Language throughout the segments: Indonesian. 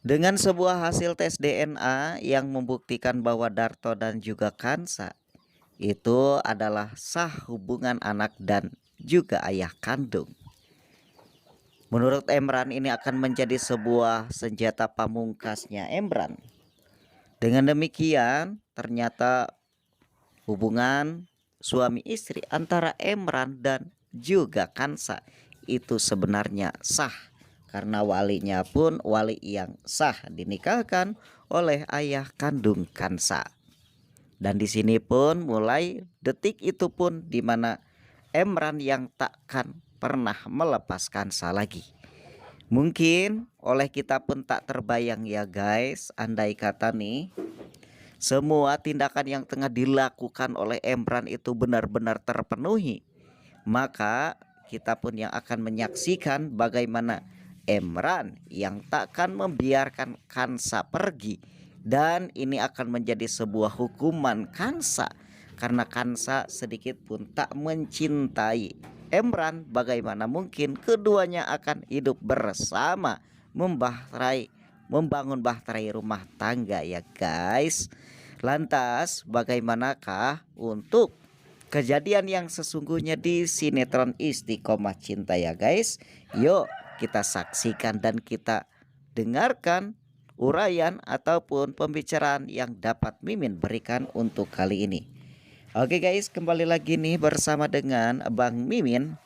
Dengan sebuah hasil tes DNA yang membuktikan bahwa Darto dan juga Kansa itu adalah sah hubungan anak dan juga ayah kandung. Menurut Emran ini akan menjadi sebuah senjata pamungkasnya Emran. Dengan demikian, ternyata hubungan suami istri antara Emran dan juga Kansa itu sebenarnya sah karena walinya pun wali yang sah dinikahkan oleh ayah kandung Kansa. Dan di sini pun mulai detik itu pun di mana Emran yang takkan pernah melepaskan Kansa lagi. Mungkin oleh kita pun tak terbayang ya guys, andai kata nih semua tindakan yang tengah dilakukan oleh Emran itu benar-benar terpenuhi, maka kita pun yang akan menyaksikan bagaimana Emran yang takkan membiarkan Kansa pergi. Dan ini akan menjadi sebuah hukuman Kansa karena Kansa sedikit pun tak mencintai Emran. Bagaimana mungkin keduanya akan hidup bersama membangun bahtera rumah tangga ya guys. Lantas bagaimanakah untuk kejadian yang sesungguhnya di sinetron Istiqomah Cinta ya guys? Yuk kita saksikan dan kita dengarkan uraian ataupun pembicaraan yang dapat Mimin berikan untuk kali ini. Oke guys, kembali lagi nih bersama dengan Bang Mimin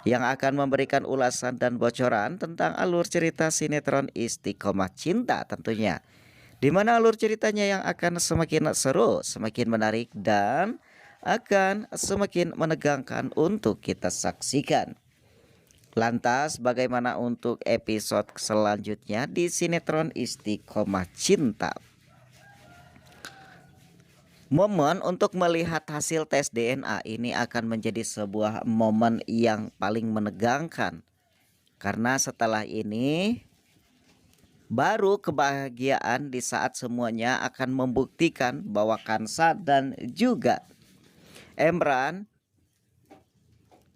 yang akan memberikan ulasan dan bocoran tentang alur cerita sinetron Istiqomah Cinta tentunya. Di mana alur ceritanya yang akan semakin seru, semakin menarik dan akan semakin menegangkan untuk kita saksikan. Lantas bagaimana untuk episode selanjutnya di sinetron Istiqomah Cinta? Momen untuk melihat hasil tes DNA ini akan menjadi sebuah momen yang paling menegangkan. Karena setelah ini baru kebahagiaan di saat semuanya akan membuktikan bahwa Kansa dan juga Emran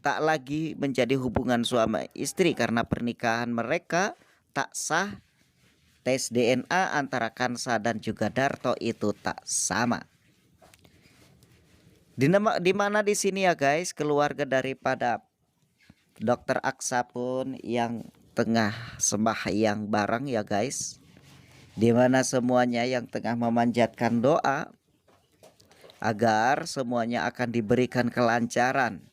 tak lagi menjadi hubungan suami istri karena pernikahan mereka tak sah. Tes DNA antara Kansa dan juga Darto itu tak sama. Di mana di sini ya guys, keluarga daripada Dokter Aksa pun yang tengah sembahyang bareng ya guys. Di mana semuanya yang tengah memanjatkan doa agar semuanya akan diberikan kelancaran.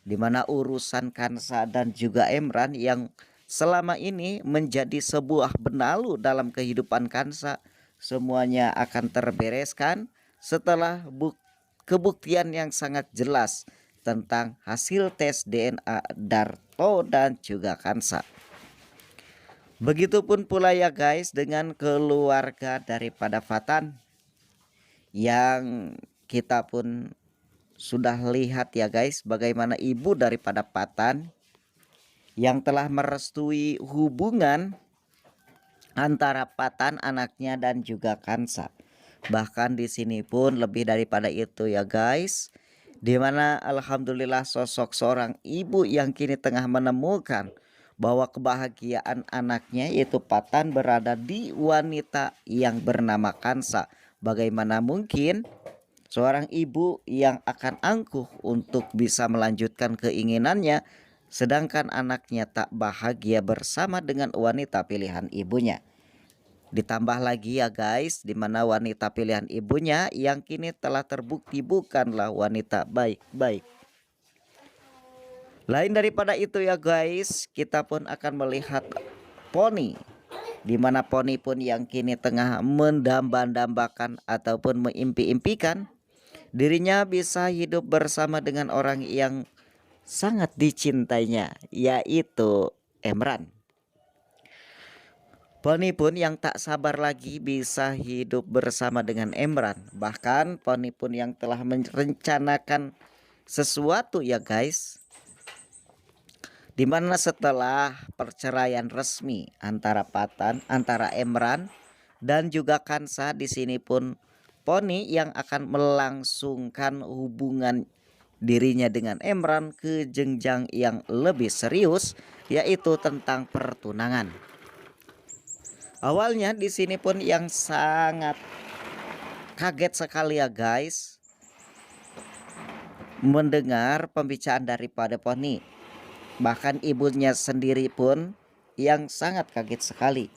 Di mana urusan Kansa dan juga Emran yang selama ini menjadi sebuah benalu dalam kehidupan Kansa, semuanya akan terbereskan setelah kebuktian yang sangat jelas tentang hasil tes DNA Darto dan juga Kansa. Begitupun pula ya guys dengan keluarga daripada Fatan yang kita pun sudah lihat ya guys bagaimana ibu daripada Fatan yang telah merestui hubungan antara Fatan anaknya dan juga Kansa. Bahkan di sini pun lebih daripada itu ya guys, dimana alhamdulillah sosok seorang ibu yang kini tengah menemukan bahwa kebahagiaan anaknya yaitu Fatan berada di wanita yang bernama Kansa. Bagaimana mungkin seorang ibu yang akan angkuh untuk bisa melanjutkan keinginannya sedangkan anaknya tak bahagia bersama dengan wanita pilihan ibunya. Ditambah lagi ya guys, di mana wanita pilihan ibunya yang kini telah terbukti bukanlah wanita baik-baik. Lain daripada itu ya guys, kita pun akan melihat Poni, di mana Poni pun yang kini tengah mendamba-dambakan ataupun mengimpi-impikan dirinya bisa hidup bersama dengan orang yang sangat dicintainya, yaitu Emran. Poni pun yang tak sabar lagi bisa hidup bersama dengan Emran. Bahkan Poni pun yang telah merencanakan sesuatu ya guys. Dimana setelah perceraian resmi antara antara Emran dan juga Kansa, di sini pun Poni yang akan melangsungkan hubungan dirinya dengan Emran ke jenjang yang lebih serius, yaitu tentang pertunangan. Awalnya di sini pun yang sangat kaget sekali ya guys, mendengar pembicaraan daripada Poni. Bahkan ibunya sendiri pun yang sangat kaget sekali.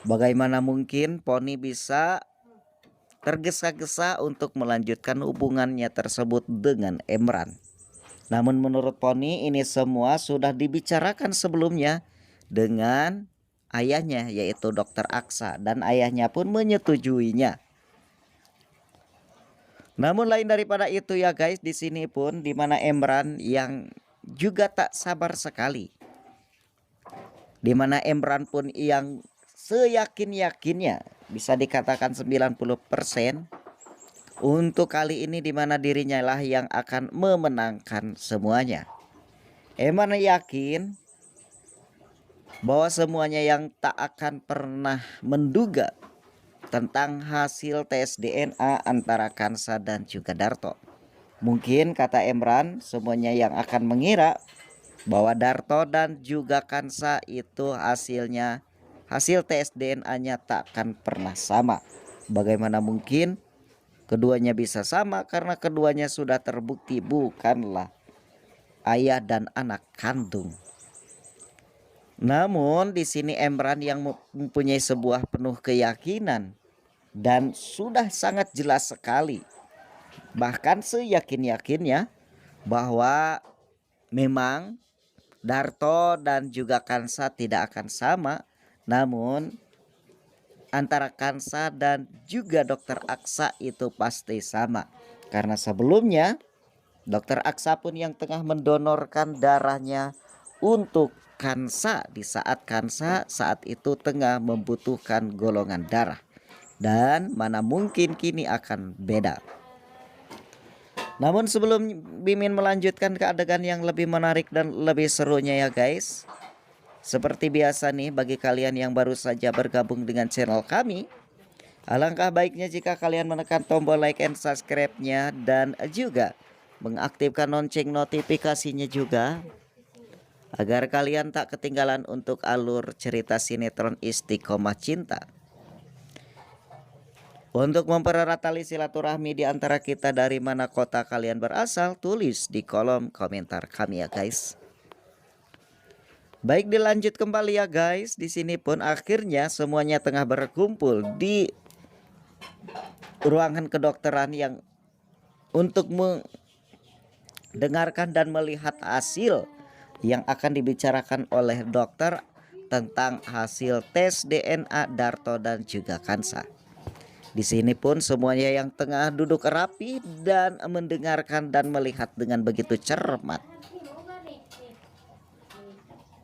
Bagaimana mungkin Poni bisa tergesa-gesa untuk melanjutkan hubungannya tersebut dengan Emran. Namun menurut Poni ini semua sudah dibicarakan sebelumnya dengan ayahnya, yaitu Dokter Aksa, dan ayahnya pun menyetujuinya. Namun lain daripada itu ya guys, di sini pun dimana Emran yang juga tak sabar sekali. Dimana Emran pun yang seyakin-yakinnya, bisa dikatakan 90%, untuk kali ini dimana dirinya lah yang akan memenangkan semuanya. Emran yakin bahwa semuanya yang tak akan pernah menduga tentang hasil tes DNA antara Kansa dan juga Darto. Mungkin kata Emran, semuanya yang akan mengira bahwa Darto dan juga Kansa itu hasil tes DNA-nya tak akan pernah sama. Bagaimana mungkin keduanya bisa sama, karena keduanya sudah terbukti bukanlah ayah dan anak kandung. Namun di sini Emran yang mempunyai sebuah penuh keyakinan dan sudah sangat jelas sekali, bahkan seyakin-yakinnya, bahwa memang Darto dan juga Kansa tidak akan sama. Namun antara Kansa dan juga Dokter Aksa itu pasti sama, karena sebelumnya Dokter Aksa pun yang tengah mendonorkan darahnya untuk Kansa di saat Kansa saat itu tengah membutuhkan golongan darah. Dan mana mungkin kini akan beda. Namun sebelum Mimin melanjutkan ke adegan yang lebih menarik dan lebih serunya ya guys, seperti biasa nih, bagi kalian yang baru saja bergabung dengan channel kami, alangkah baiknya jika kalian menekan tombol like and subscribe-nya dan juga mengaktifkan lonceng notifikasinya juga, agar kalian tak ketinggalan untuk alur cerita sinetron Istiqomah Cinta. Untuk mempererat tali silaturahmi di antara kita, dari mana kota kalian berasal, tulis di kolom komentar kami ya guys. Baik, dilanjut kembali ya guys. Di sini pun akhirnya semuanya tengah berkumpul di ruangan kedokteran yang untuk mendengarkan dan melihat hasil yang akan dibicarakan oleh dokter tentang hasil tes DNA Darto dan juga Kansa. Di sini pun semuanya yang tengah duduk rapi dan mendengarkan dan melihat dengan begitu cermat.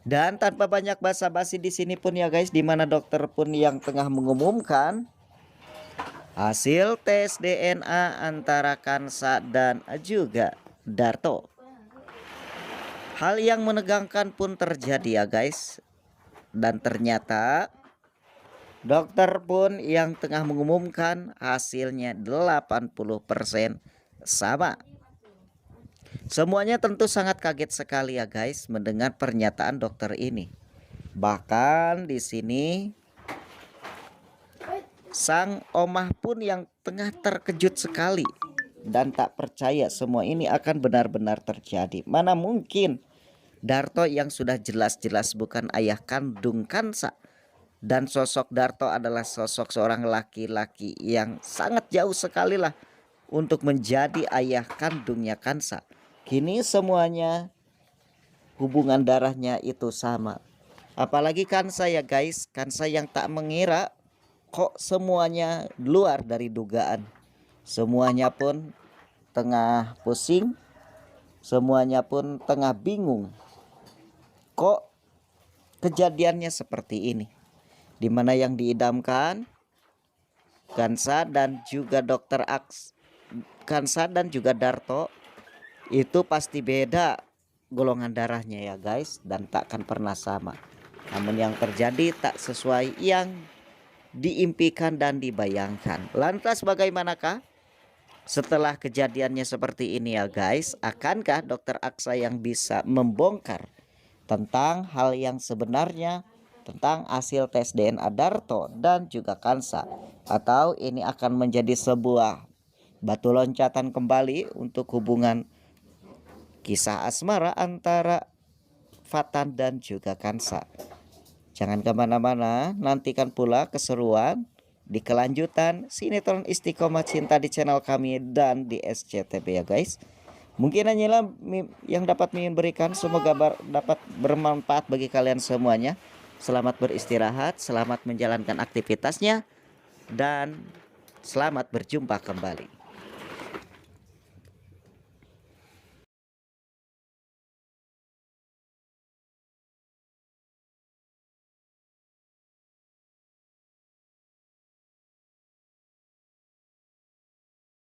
Dan tanpa banyak basa-basi di sini pun ya guys, dimana dokter pun yang tengah mengumumkan hasil tes DNA antara Kansa dan juga Darto. Hal yang menegangkan pun terjadi ya guys. Dan ternyata dokter pun yang tengah mengumumkan hasilnya 80% sama. Semuanya tentu sangat kaget sekali ya guys mendengar pernyataan dokter ini. Bahkan di sini sang omah pun yang tengah terkejut sekali dan tak percaya semua ini akan benar-benar terjadi. Mana mungkin Darto yang sudah jelas-jelas bukan ayah kandung Kansa, dan sosok Darto adalah sosok seorang laki-laki yang sangat jauh sekali lah untuk menjadi ayah kandungnya Kansa. Kini semuanya hubungan darahnya itu sama. Apalagi Kansa ya guys, Kansa yang tak mengira kok semuanya luar dari dugaan. Semuanya pun tengah pusing, semuanya pun tengah bingung. Kok kejadiannya seperti ini? Dimana yang diidamkan Kansa dan juga dokter Kansa dan juga Darto itu pasti beda golongan darahnya ya guys, dan tak akan pernah sama. Namun yang terjadi tak sesuai yang diimpikan dan dibayangkan. Lantas bagaimanakah setelah kejadiannya seperti ini ya guys? Akankah dokter Aksa yang bisa membongkar tentang hal yang sebenarnya tentang hasil tes DNA Darto dan juga Kansa, atau ini akan menjadi sebuah batu loncatan kembali untuk hubungan kisah asmara antara Fatan dan juga Kansa. Jangan kemana-mana, nantikan pula keseruan di kelanjutan sinetron Istiqomah Cinta di channel kami dan di SCTV ya guys. Mungkin hanyalah yang dapat Mimin berikan, semoga dapat bermanfaat bagi kalian semuanya. Selamat beristirahat, selamat menjalankan aktivitasnya, dan selamat berjumpa kembali.